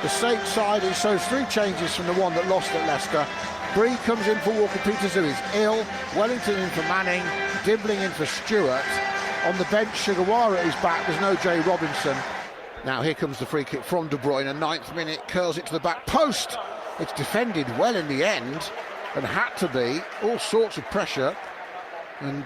The Saints side is shows 3 changes from the one that lost at Leicester. Bree comes in for Walker-Peters, who is ill. Wellington in for Manning. Dibbling in for Stewart. On the bench, Sugawara is back. There's no Jay Robinson. Now here comes the free kick from De Bruyne. 9th minute, curls it to the back post. It's defended well in the end, and had to be. All sorts of pressure. And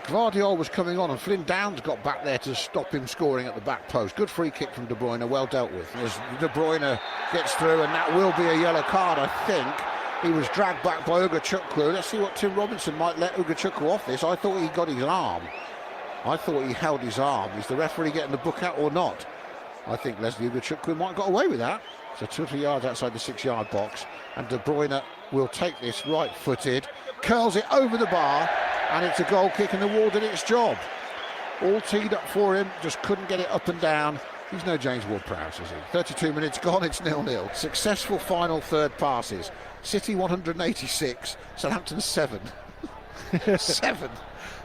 Gvardiol was coming on, and Flynn Downs got back there to stop him scoring at the back post. Good free kick from De Bruyne, well dealt with. As De Bruyne gets through, and that will be a yellow card, I think. He was dragged back by Ugachukwu. Let's see what Tim Robinson might let Ugachukwu off this. I thought he got his arm. I thought he held his arm. Is the referee getting the book out or not? I think Leslie Ugachukwu might have got away with that. So 2 or 3 yards outside the 6-yard box. And De Bruyne will take this right-footed, curls it over the bar, and it's a goal kick, and the wall did its job. All teed up for him, just couldn't get it up and down. He's no James Ward-Prowse, is he? 32 minutes gone, it's 0-0. Successful final third passes. City 186, Southampton 7. 7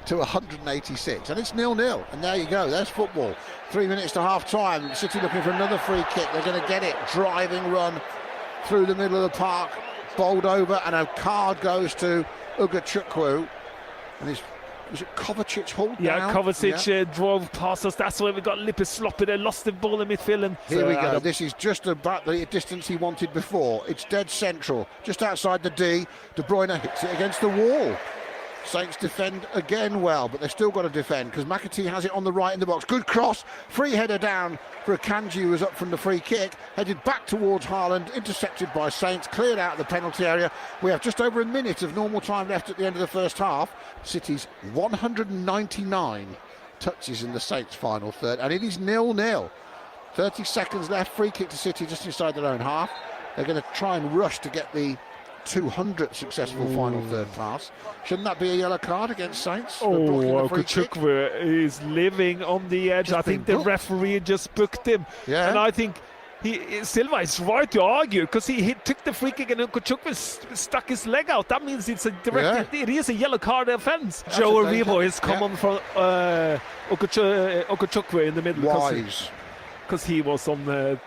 to 186, and it's 0-0. And there you go, there's football. 3 minutes to half-time. City looking for another free kick. They're going to get it. Driving run through the middle of the park, bowled over, and a card goes to Ugachukwu. And was it Kovacic hauled down? Yeah, Kovacic drove past us. That's why we got Lippis sloppy there, lost the ball in midfield. And here we go. This is just about the distance he wanted before. It's dead central, just outside the D. De Bruyne hits it against the wall. Saints defend again well, but they've still got to defend because McAtee has it on the right in the box. Good cross, free header down for Akanji, who was up from the free kick, headed back towards Haaland, intercepted by Saints, cleared out of the penalty area. We have just over a minute of normal time left at the end of the first half. City's 199 touches in the Saints' final third, and it is 0-0. 30 seconds left, free kick to City just inside their own half. They're going to try and rush to get the 200th successful final third pass. Shouldn't that be a yellow card against Saints? Ugachukwu is living on the edge. I think the referee just booked him. Yeah. And I think Silva is right to argue because he took the free kick and Ugachukwu stuck his leg out. That means it's a direct. It is a yellow card offence. Joe Aribo has come on for Ugachukwu in the middle. Wise. Because he was on the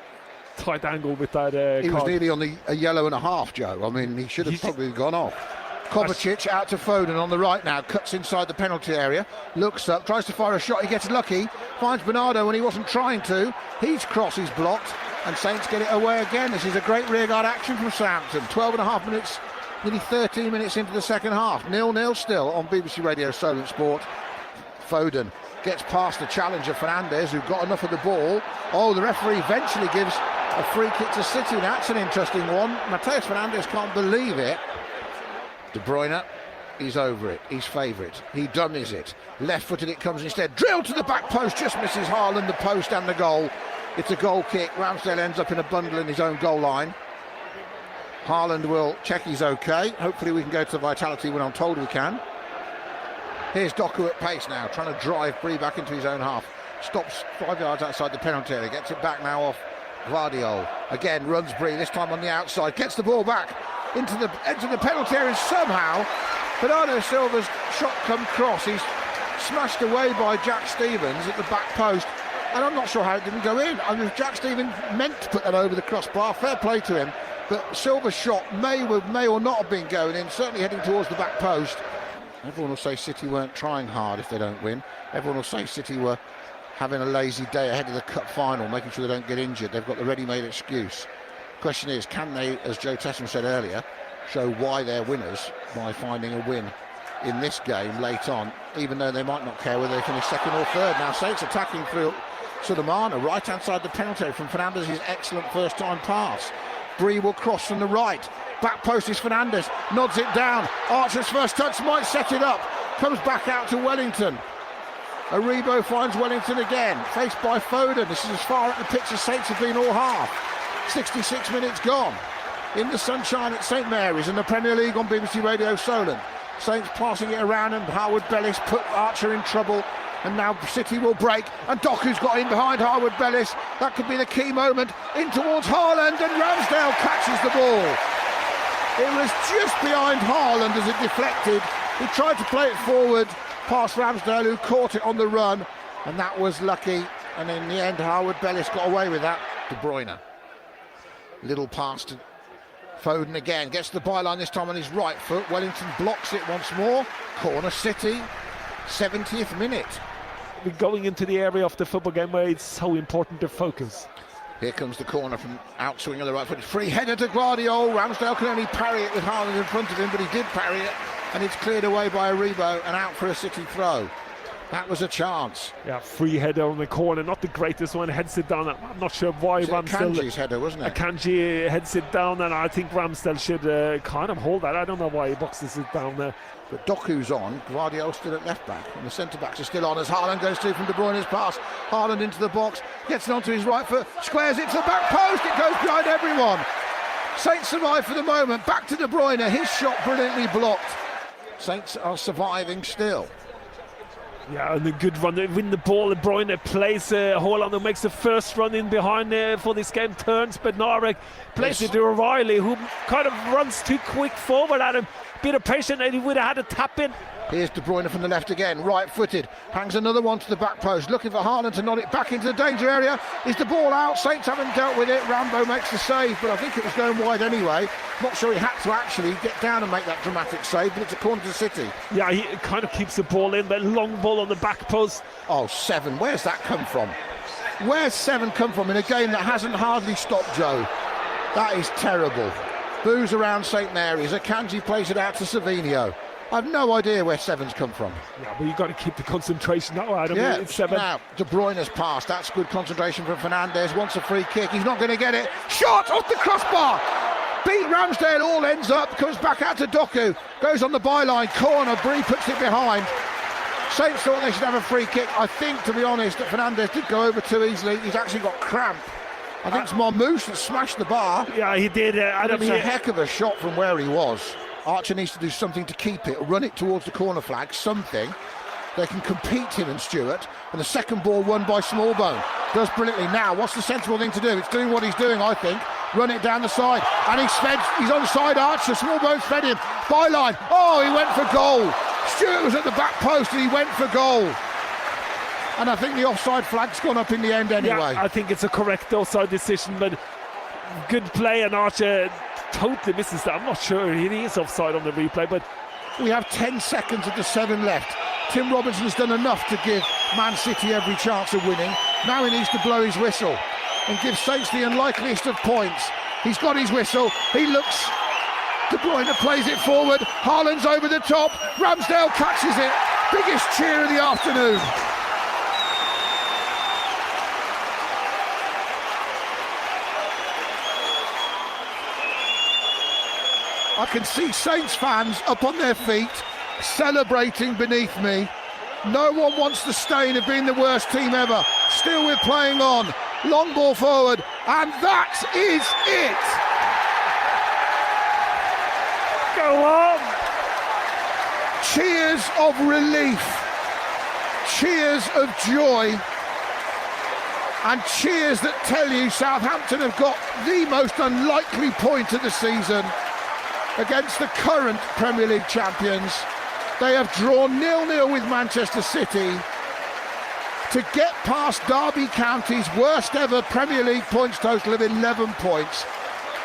tight angle with that he card. was nearly on a yellow and a half, Joe. I mean, he should have probably gone off. Kovacic out to Foden on the right now, cuts inside the penalty area, looks up, tries to fire a shot, he gets lucky, finds Bernardo when he wasn't trying to. His cross is blocked, and Saints get it away again. This is a great rearguard action from Southampton. 12.5 minutes, nearly 13 minutes into the second half. 0-0 still on BBC Radio Solent Sport. Foden gets past the challenger Fernandes, who got enough of the ball. Oh, the referee eventually gives a free kick to City. That's an interesting one. Mateus Fernandes can't believe it. De Bruyne, he's over it. He's favourite. He dummies it. Left-footed it comes instead. Drilled to the back post. Just misses Haaland, the post and the goal. It's a goal kick. Ramsdale ends up in a bundle in his own goal line. Haaland will check he's okay. Hopefully we can go to the Vitality when I'm told we can. Here's Doku at pace now, trying to drive Bree back into his own half. Stops 5 yards outside the penalty area. Gets it back now off Gvardiol. Again, runs Bree, this time on the outside. Gets the ball back into the edge of the penalty area, and somehow Bernardo Silva's shot come cross. He's smashed away by Jack Stevens at the back post, and I'm not sure how it didn't go in. I mean, if Jack Stevens meant to put that over the crossbar, fair play to him, but Silva's shot may or not have been going in, certainly heading towards the back post. Everyone will say City weren't trying hard if they don't win. Everyone will say City were having a lazy day ahead of the cup final, making sure they don't get injured. They've got the ready-made excuse. Question is, can they, as Joe Tessman said earlier, show why they're winners by finding a win in this game late on, even though they might not care whether they finish second or third. Now Saints attacking through Sulemana, right hand side the penalty from Fernandes' excellent first time pass. Bree will cross from the right. Back post is Fernandes, nods it down. Archer's first touch might set it up. Comes back out to Wellington. Aribo finds Wellington again, faced by Foden. This is as far at the pitch as Saints have been all half. 66 minutes gone. In the sunshine at St Mary's in the Premier League on BBC Radio Solent. Saints passing it around, and Harwood Bellis put Archer in trouble. And now City will break, and Doku's got in behind Harwood Bellis. That could be the key moment. In towards Haaland, and Ramsdale catches the ball. It was just behind Haaland as it deflected. He tried to play it forward past Ramsdale, who caught it on the run, and that was lucky. And in the end, Harwood Bellis got away with that. De Bruyne. Little pass to Foden again, gets the byline this time on his right foot. Wellington blocks it once more. Corner City, 70th minute. We're going into the area of the football game where it's so important to focus. Here comes the corner from outswing on the right foot. Free header to Guardiola. Ramsdale can only parry it with Haaland in front of him, but he did parry it, and it's cleared away by Aribo and out for a City throw. That was a chance. Yeah, free header on the corner, not the greatest one, heads it down. I'm not sure why Ramsdale... Akanji's header, wasn't it? Akanji heads it down, and I think Ramsdale should kind of hold that. I don't know why he boxes it down there. But Doku's on, Guardiola still at left back, and the centre-backs are still on as Haaland goes through from De Bruyne's pass. Haaland into the box, gets it onto his right foot, squares it to the back post, it goes behind everyone. Saints survive for the moment, back to De Bruyne, his shot brilliantly blocked. Saints are surviving still. Yeah, and a good run. They win the ball. De Bruyne plays Haaland, who makes the first run in behind for this game. Turns, but Narek plays it to O'Reilly, who kind of runs too quick forward at him. Bit of patience, and he would have had a tap in. Here's De Bruyne from the left again, right-footed. Hangs another one to the back post, looking for Haaland to nod it back into the danger area. Is the ball out? Saints haven't dealt with it. Rambo makes the save, but I think it was going wide anyway. Not sure he had to actually get down and make that dramatic save, but it's a corner to City. Yeah, he kind of keeps the ball in, but long ball on the back post. Oh, 7. Where's that come from? Where's 7 come from in a game that hasn't hardly stopped, Joe? That is terrible. Boos around St Mary's. Akanji plays it out to Savinho. I've no idea where 7's come from. Yeah, but you've got to keep the concentration. No, I don't mean it's 7. Now, De Bruyne's pass. That's good concentration from Fernandes. Wants a free kick. He's not going to get it. Shot off the crossbar. Beat Ramsdale. All ends up. Comes back out to Doku. Goes on the byline. Corner. Bree puts it behind. Saints thought they should have a free kick. I think, to be honest, that Fernandes did go over too easily. He's actually got cramp. I think it's Marmouche that smashed the bar. Yeah, he did. It's a heck of a shot from where he was. Archer needs to do something to keep it, run it towards the corner flag, something. They can compete, him and Stewart. And the second ball won by Smallbone. Does brilliantly. Now, what's the sensible thing to do? It's doing what he's doing, I think. Run it down the side. And he's onside Archer. Smallbone's fed him. Byline. Oh, he went for goal. Stewart was at the back post and he went for goal. And I think the offside flag's gone up in the end anyway. Yeah, I think it's a correct offside decision, but good play, and Archer totally misses that. I'm not sure he is offside on the replay, but we have 10 seconds of the 7 left. Tim Robinson's done enough to give Man City every chance of winning. Now he needs to blow his whistle and give Saints the unlikeliest of points. He's got his whistle. He looks. De Bruyne plays it forward. Haaland's over the top. Ramsdale catches it. Biggest cheer of the afternoon. I can see Saints fans up on their feet, celebrating beneath me. No one wants the stain of being the worst team ever. Still we're playing on. Long ball forward, and that is it. Go on. Cheers of relief, cheers of joy, and cheers that tell you Southampton have got the most unlikely point of the season. Against the current Premier League champions. They have drawn 0-0 with Manchester City to get past Derby County's worst ever Premier League points total of 11 points.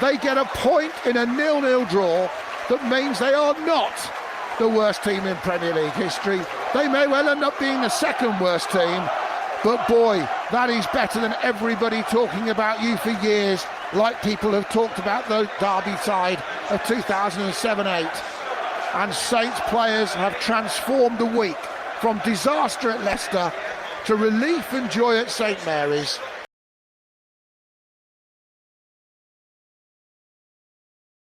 They get a point in a 0-0 draw that means they are not the worst team in Premier League history. They may well end up being the second worst team, but boy, that is better than everybody talking about you for years, like people have talked about the Derby side of 2007-8. And Saints players have transformed the week from disaster at Leicester to relief and joy at St Mary's.